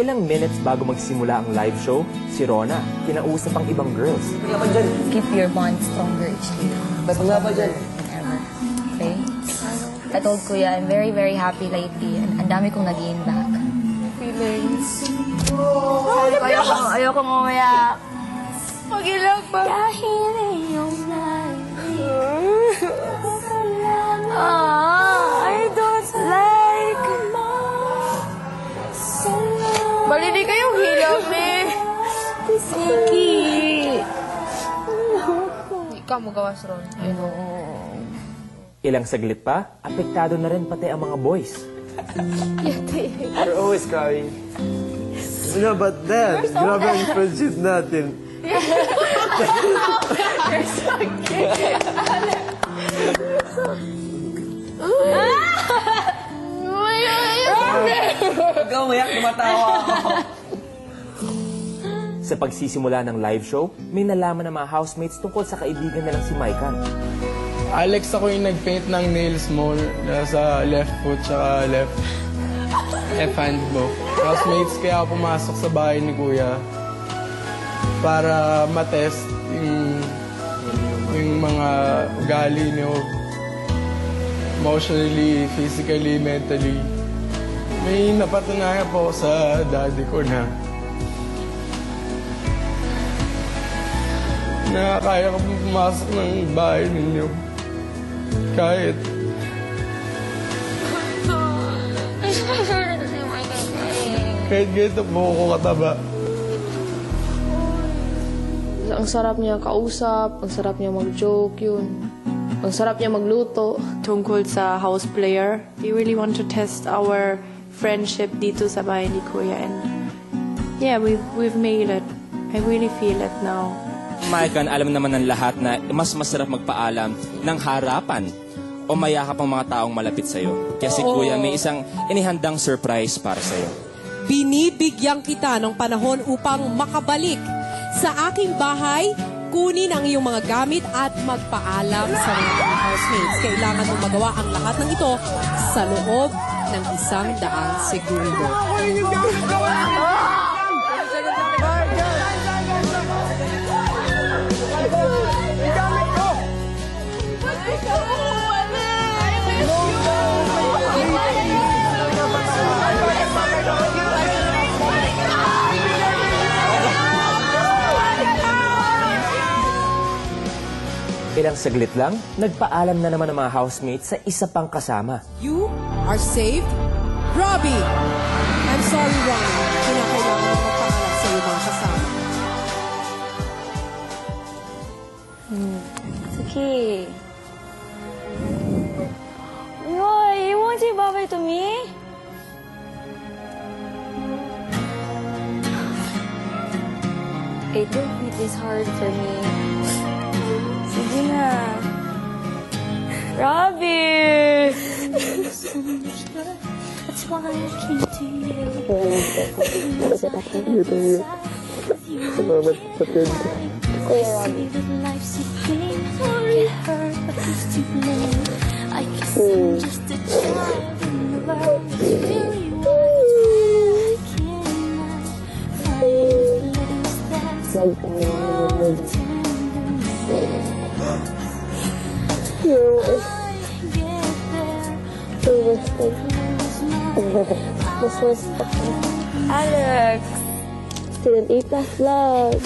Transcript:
Ilang minutes bago magsimula ang live show, si Rona, kinausap ang ibang girls. Keep your bond stronger each day. Ever. Okay? I told Kuya, I'm very, very happy lately. Ang dami kong nag-gain back. Feelings. Ayoko ngumaya. Mag-ilang ba? Dahil iyong I don't like Balidi kayong hilap, eh. Siki. Ikaw mo gawas, Ron. Ilang saglit pa, apektado na rin pati ang mga boys. We're always crying. No, but then, grabe ang friendship natin. You're so cute. Ikaw, umiyak, tumatawa ako. Sa pagsisimula ng live show, may nalaman ng mga housemates tungkol sa kaibigan nilang si Maikan. Alex, ako yung nag-paint ng nails mo sa left foot tsaka left hand mo. Housemates, kaya ako pumasok sa bahay ni Kuya para matest yung mga ugali niyo emotionally, physically, mentally. May napatunayan po sa daddy ko na kaya ko pumasok ng bahay ninyo. Kahit ganito po ako kataba. Ang sarap niya kausap, ang sarap niya mag-joke, yun. Ang sarap niya magluto. Tungkol sa house player, we really want to test our friendship dito sa bahay ni Kuya. And yeah, we've made it. I really feel it now. Maikan, alam naman ng lahat na mas masarap magpaalam ng harapan o mayakap ang mga taong malapit sa'yo. Kaya si Kuya may isang inihandang surprise para sa'yo. Binibigyan kita ng panahon upang makabalik sa aking bahay, kunin ang iyong mga gamit at magpaalam sa mga housemates. Kailangan mong magawa ang lahat ng ito sa loob ng 100 segundo. Ilang saglit lang, nagpaalam na naman ang mga housemates sa isa pang kasama. You are saved, Robbie! I'm sorry, Ronnie. Kinakailangan mo magpaalam sa iyong mga kasama. It's okay. Roy, you won't say bye-bye to me? I don't think it's hard for me. Sige na. Robbie! That's why I came to you. Salamat sa pwede. Kuya Robbie. I guess I'm just a child in the world. Really want to. I cannot find the place that's Alex! Student A+ vlog!